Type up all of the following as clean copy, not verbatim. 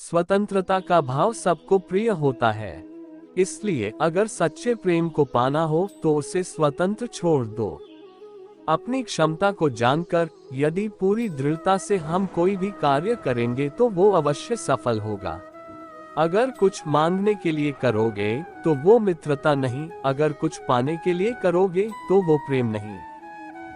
स्वतंत्रता का भाव सबको प्रिय होता है। इसलिए अगर सच्चे प्रेम को पाना हो तो उसे स्वतंत्र छोड़ दो। अपनी क्षमता को जानकर यदि पूरी दृढ़ता से हम कोई भी कार्य करेंगे तो वो अवश्य सफल होगा। अगर कुछ मांगने के लिए करोगे तो वो मित्रता नहीं, अगर कुछ पाने के लिए करोगे तो वो प्रेम नहीं।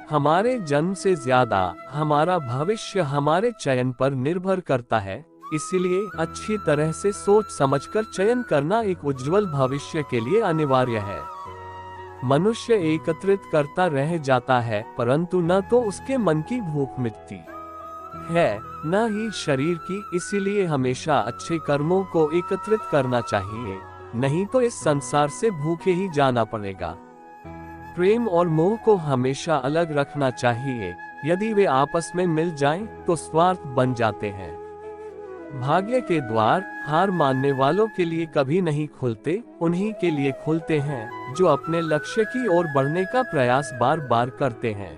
हमारे जन्म से ज्यादा हमारा भविष्य हमारे चयन पर निर्भर करता है, इसलिए अच्छी तरह से सोच समझकर चयन करना एक उज्जवल भविष्य के लिए अनिवार्य है। मनुष्य एकत्रित करता रह जाता है परंतु न तो उसके मन की भूख मिटती है न ही शरीर की, इसीलिए हमेशा अच्छे कर्मों को एकत्रित करना चाहिए, नहीं तो इस संसार से भूखे ही जाना पड़ेगा। प्रेम और मोह को हमेशा अलग रखना चाहिए, यदि वे आपस में मिल जाएं तो स्वार्थ बन जाते हैं। भाग्य के द्वार हार मानने वालों के लिए कभी नहीं खुलते, उन्हीं के लिए खुलते हैं जो अपने लक्ष्य की ओर बढ़ने का प्रयास बार बार करते हैं।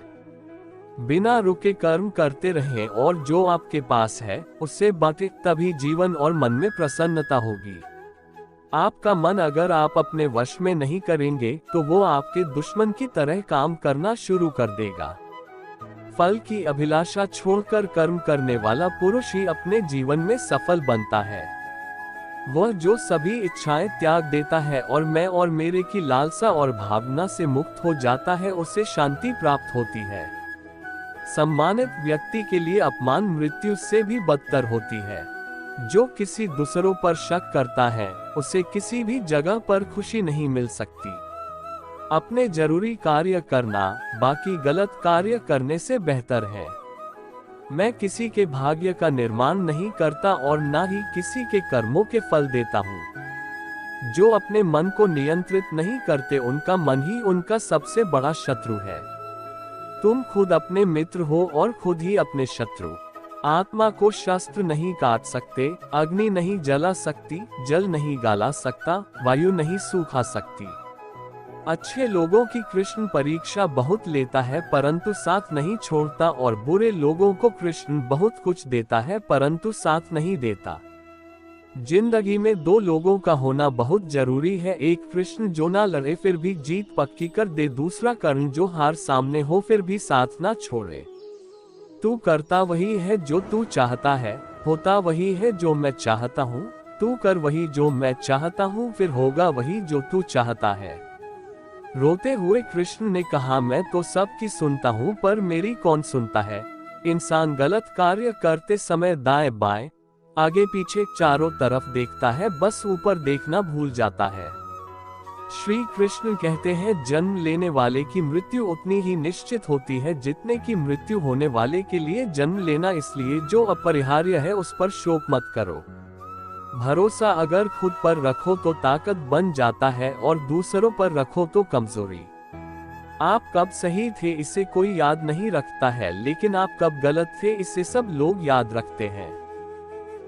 बिना रुके कर्म करते रहें और जो आपके पास है उससे बांटे, तभी जीवन और मन में प्रसन्नता होगी। आपका मन अगर आप अपने वश में नहीं करेंगे तो वो आपके दुश्मन की तरह काम करना शुरू कर देगा। फल की अभिलाषा छोड़कर कर्म करने वाला पुरुष ही अपने जीवन में सफल बनता है। वह जो सभी इच्छाएं त्याग देता है और मैं और मेरे की लालसा और भावना से मुक्त हो जाता है, उसे शांति प्राप्त होती है। सम्मानित व्यक्ति के लिए अपमान मृत्यु से भी बदतर होती है। जो किसी दूसरों पर शक करता है उसे किसी भी जगह पर खुशी नहीं मिल सकती। अपने जरूरी कार्य करना बाकी गलत कार्य करने से बेहतर है। मैं किसी के भाग्य का निर्माण नहीं करता और ना ही किसी के कर्मों के फल देता हूँ। जो अपने मन को नियंत्रित नहीं करते उनका मन ही उनका सबसे बड़ा शत्रु है। तुम खुद अपने मित्र हो और खुद ही अपने शत्रु। आत्मा को शस्त्र नहीं काट सकते, अग्नि नहीं जला सकती, जल नहीं गाला सकता, वायु नहीं सूखा सकती। अच्छे लोगों की कृष्ण परीक्षा बहुत लेता है परंतु साथ नहीं छोड़ता, और बुरे लोगों को कृष्ण बहुत कुछ देता है परंतु साथ नहीं देता। जिंदगी में दो लोगों का होना बहुत जरूरी है, एक कृष्ण जो ना लड़े फिर भी जीत पक्की कर दे, दूसरा कर्ण जो हार सामने हो फिर भी साथ ना छोड़े। तू करता वही है जो तू चाहता है, होता वही है जो मैं चाहता हूँ। तू कर वही जो मैं चाहता हूँ, फिर होगा वही जो तू चाहता है। रोते हुए कृष्ण ने कहा, मैं तो सबकी सुनता हूँ पर मेरी कौन सुनता है। इंसान गलत कार्य करते समय दाएं बाएं आगे पीछे चारों तरफ देखता है, बस ऊपर देखना भूल जाता है। श्री कृष्ण कहते हैं, जन्म लेने वाले की मृत्यु उतनी ही निश्चित होती है जितने की मृत्यु होने वाले के लिए जन्म लेना, इसलिए जो अपरिहार्य है उस पर शोक मत करो। भरोसा अगर खुद पर रखो तो ताकत बन जाता है और दूसरों पर रखो तो कमजोरी। आप कब सही थे इसे कोई याद नहीं रखता है, लेकिन आप कब गलत थे इसे सब लोग याद रखते हैं।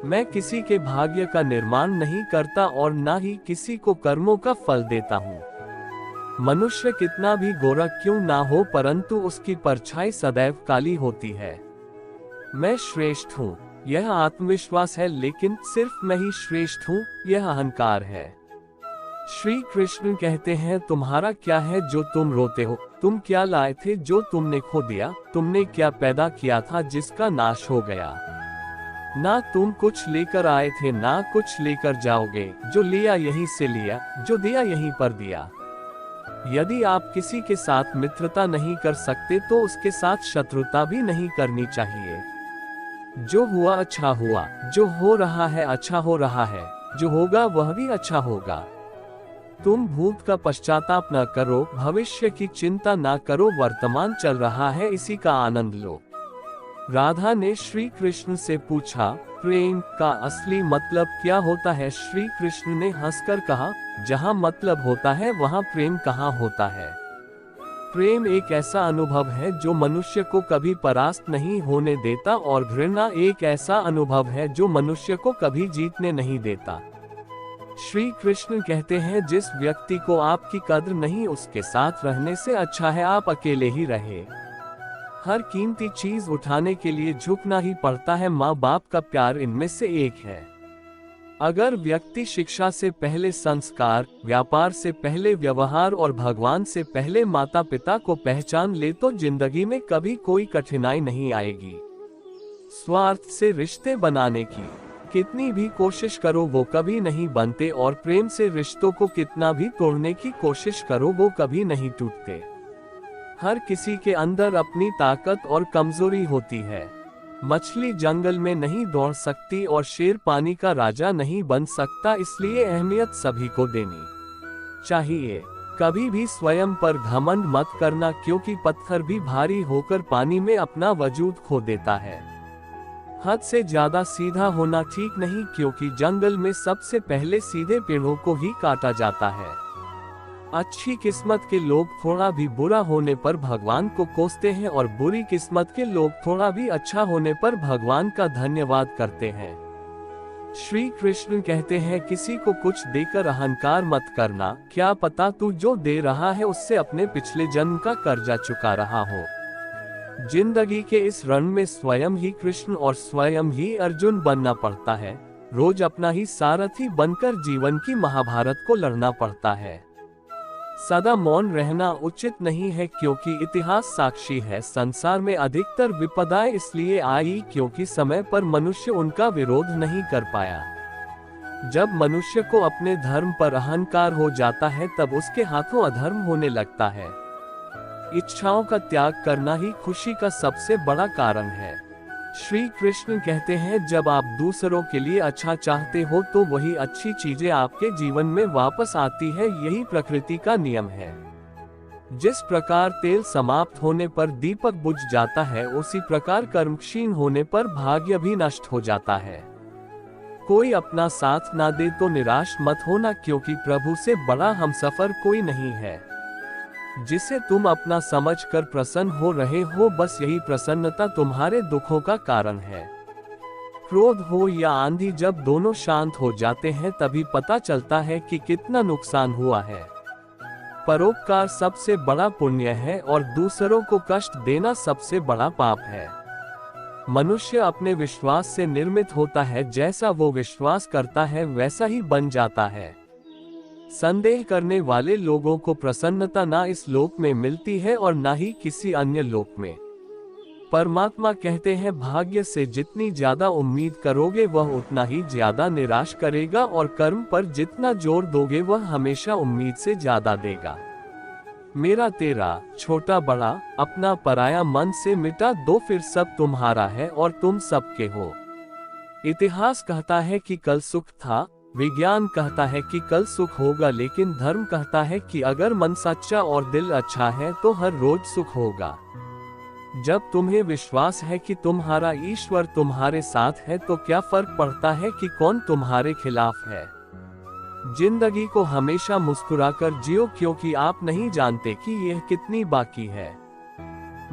मैं किसी के भाग्य का निर्माण नहीं करता और ना ही किसी को कर्मों का फल देता हूँ। मनुष्य कितना भी गोरा क्यों ना हो परंतु उसकी परछाई सदैव काली होती है। मैं श्रेष्ठ हूँ यह आत्मविश्वास है, लेकिन सिर्फ मैं ही श्रेष्ठ हूँ यह अहंकार है। श्री कृष्ण कहते हैं, तुम्हारा क्या है जो तुम रोते हो, तुम क्या लाए थे जो तुमने खो दिया, तुमने क्या पैदा किया था जिसका नाश हो गया। ना तुम कुछ लेकर आए थे ना कुछ लेकर जाओगे, जो लिया यहीं से लिया, जो दिया यहीं पर दिया। यदि आप किसी के साथ मित्रता नहीं कर सकते तो उसके साथ शत्रुता भी नहीं करनी चाहिए। जो हुआ अच्छा हुआ, जो हो रहा है अच्छा हो रहा है, जो होगा वह भी अच्छा होगा। तुम भूत का पश्चाताप न करो, भविष्य की चिंता न करो, वर्तमान चल रहा है इसी का आनंद लो। राधा ने श्री कृष्ण से पूछा, प्रेम का असली मतलब क्या होता है। श्री कृष्ण ने हंसकर कहा, जहाँ मतलब होता है वहाँ प्रेम कहाँ होता है। प्रेम एक ऐसा अनुभव है जो मनुष्य को कभी परास्त नहीं होने देता, और घृणा एक ऐसा अनुभव है जो मनुष्य को कभी जीतने नहीं देता। श्री कृष्ण कहते हैं, जिस व्यक्ति को आपकी कद्र नहीं उसके साथ रहने से अच्छा है आप अकेले ही रहे। हर कीमती चीज उठाने के लिए झुकना ही पड़ता है, माँ बाप का प्यार इनमें से एक है। अगर व्यक्ति शिक्षा से पहले संस्कार, व्यापार से पहले व्यवहार और भगवान से पहले माता पिता को पहचान ले तो जिंदगी में कभी कोई कठिनाई नहीं आएगी। स्वार्थ से रिश्ते बनाने की कितनी भी कोशिश करो वो कभी नहीं बनते, और प्रेम से रिश्तों को कितना भी तोड़ने की कोशिश करो वो कभी नहीं टूटते। हर किसी के अंदर अपनी ताकत और कमजोरी होती है। मछली जंगल में नहीं दौड़ सकती और शेर पानी का राजा नहीं बन सकता, इसलिए अहमियत सभी को देनी चाहिए। कभी भी स्वयं पर घमंड मत करना, क्योंकि पत्थर भी भारी होकर पानी में अपना वजूद खो देता है। हद से ज्यादा सीधा होना ठीक नहीं, क्योंकि जंगल में सबसे पहले सीधे पेड़ों को ही काटा जाता है। अच्छी किस्मत के लोग थोड़ा भी बुरा होने पर भगवान को कोसते हैं, और बुरी किस्मत के लोग थोड़ा भी अच्छा होने पर भगवान का धन्यवाद करते हैं। श्री कृष्ण कहते हैं, किसी को कुछ देकर अहंकार मत करना, क्या पता तू जो दे रहा है उससे अपने पिछले जन्म का कर्जा चुका रहा हो। जिंदगी के इस रण में स्वयं ही कृष्ण और स्वयं ही अर्जुन बनना पड़ता है। रोज अपना ही सारथी बनकर जीवन की महाभारत को लड़ना पड़ता है। सदा मौन रहना उचित नहीं है, क्योंकि इतिहास साक्षी है संसार में अधिकतर विपदाएं इसलिए आई क्योंकि समय पर मनुष्य उनका विरोध नहीं कर पाया। जब मनुष्य को अपने धर्म पर अहंकार हो जाता है तब उसके हाथों अधर्म होने लगता है। इच्छाओं का त्याग करना ही खुशी का सबसे बड़ा कारण है। श्री कृष्ण कहते हैं, जब आप दूसरों के लिए अच्छा चाहते हो तो वही अच्छी चीजें आपके जीवन में वापस आती है। यही प्रकृति का नियम है। जिस प्रकार तेल समाप्त होने पर दीपक बुझ जाता है, उसी प्रकार कर्म क्षीण होने पर भाग्य भी नष्ट हो जाता है। कोई अपना साथ ना दे तो निराश मत होना, क्योंकि प्रभु से बड़ा हमसफर कोई नहीं है। जिसे तुम अपना समझकर प्रसन्न हो रहे हो, बस यही प्रसन्नता तुम्हारे दुखों का कारण है। क्रोध हो या आंधी, जब दोनों शांत हो जाते हैं तभी पता चलता है कि कितना नुकसान हुआ है। परोपकार सबसे बड़ा पुण्य है और दूसरों को कष्ट देना सबसे बड़ा पाप है। मनुष्य अपने विश्वास से निर्मित होता है, जैसा वो विश्वास करता है वैसा ही बन जाता है। संदेह करने वाले लोगों को प्रसन्नता ना इस लोक में मिलती है और ना ही किसी अन्य लोक में। परमात्मा कहते हैं, भाग्य से जितनी ज्यादा उम्मीद करोगे वह उतना ही ज्यादा निराश करेगा, और कर्म पर जितना जोर दोगे वह हमेशा उम्मीद से ज्यादा देगा। मेरा तेरा, छोटा बड़ा, अपना पराया मन से मिटा दो, फिर सब तुम्हारा है और तुम सबके हो। इतिहास कहता है कि कल सुख था, विज्ञान कहता है कि कल सुख होगा, लेकिन धर्म कहता है कि अगर मन सच्चा और दिल अच्छा है तो हर रोज सुख होगा। जब तुम्हें विश्वास है कि तुम्हारा ईश्वर तुम्हारे साथ है तो क्या फर्क पड़ता है कि कौन तुम्हारे खिलाफ है। जिंदगी को हमेशा मुस्कुराकर जियो, क्योंकि आप नहीं जानते कि यह कितनी बाकी है।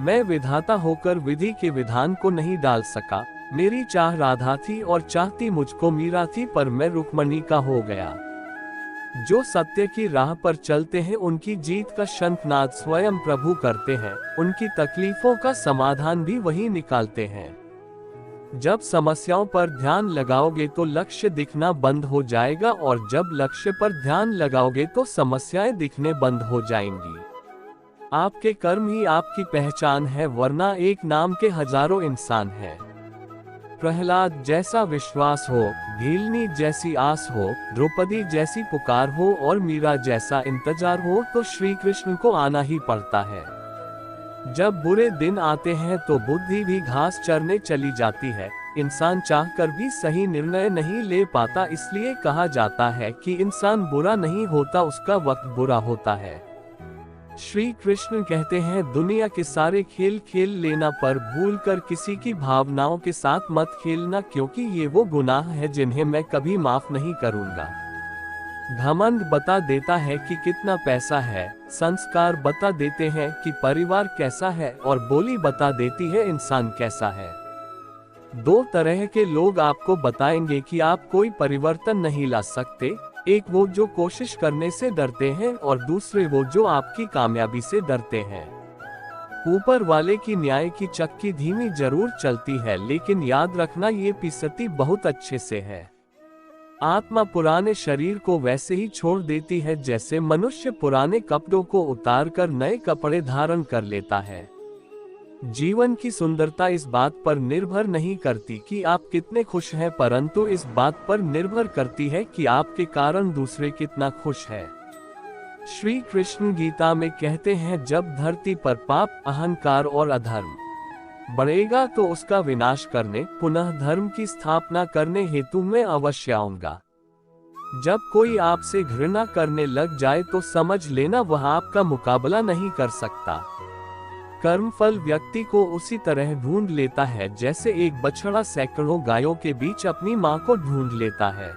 मैं विधाता होकर विधि के विधान को नहीं डाल सका। मेरी चाह राधा थी और चाहती मुझको मीरा थी, पर मैं रुक्मणी का हो गया। जो सत्य की राह पर चलते हैं उनकी जीत का शंखनाद स्वयं प्रभु करते हैं। उनकी तकलीफों का समाधान भी वही निकालते हैं। जब समस्याओं पर ध्यान लगाओगे तो लक्ष्य दिखना बंद हो जाएगा, और जब लक्ष्य पर ध्यान लगाओगे तो समस्याएं दिखने बंद हो जाएंगी। आपके कर्म ही आपकी पहचान है, वरना एक नाम के हजारों इंसान हैं। प्रहलाद जैसा विश्वास हो, भीलनी जैसी आस हो, द्रौपदी जैसी पुकार हो और मीरा जैसा इंतजार हो, तो श्री कृष्ण को आना ही पड़ता है। जब बुरे दिन आते हैं तो बुद्धि भी घास चरने चली जाती है। इंसान चाहकर भी सही निर्णय नहीं ले पाता, इसलिए कहा जाता है कि इंसान बुरा नहीं होता, उसका वक्त बुरा होता है। श्री कृष्ण कहते हैं, दुनिया के सारे खेल खेल लेना पर भूलकर किसी की भावनाओं के साथ मत खेलना, क्योंकि ये वो गुनाह है जिन्हें मैं कभी माफ नहीं करूंगा। घमंड बता देता है कि कितना पैसा है, संस्कार बता देते हैं कि परिवार कैसा है, और बोली बता देती है इंसान कैसा है। दो तरह के लोग आपको बताएंगे कि आप कोई परिवर्तन नहीं ला सकते। एक वो जो कोशिश करने से डरते हैं, और दूसरे वो जो आपकी कामयाबी से डरते हैं। ऊपर वाले की न्याय की चक्की धीमी जरूर चलती है, लेकिन याद रखना ये पिसती बहुत अच्छे से है। आत्मा पुराने शरीर को वैसे ही छोड़ देती है जैसे मनुष्य पुराने कपड़ों को उतारकर नए कपड़े धारण कर लेता है। जीवन की सुंदरता इस बात पर निर्भर नहीं करती कि आप कितने खुश हैं, परंतु इस बात पर निर्भर करती है कि आपके कारण दूसरे कितना खुश है। श्री कृष्ण गीता में कहते हैं, जब धरती पर पाप, अहंकार और अधर्म बढ़ेगा तो उसका विनाश करने, पुनः धर्म की स्थापना करने हेतु मैं अवश्य आऊंगा। जब कोई आपसे घृणा करने लग जाए तो समझ लेना वह आपका मुकाबला नहीं कर सकता। कर्मफल व्यक्ति को उसी तरह ढूंढ लेता है जैसे एक बछड़ा सैकड़ों गायों के बीच अपनी मां को ढूंढ लेता है।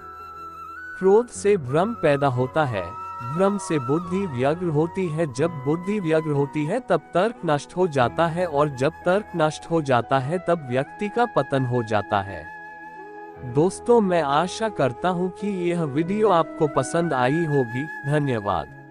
क्रोध से भ्रम पैदा होता है, भ्रम से बुद्धि व्यग्र होती है, जब बुद्धि व्यग्र होती है तब तर्क नष्ट हो जाता है, और जब तर्क नष्ट हो जाता है तब व्यक्ति का पतन हो जाता है। दोस्तों, मैं आशा करता हूं कि यह वीडियो आपको पसंद आई होगी। धन्यवाद।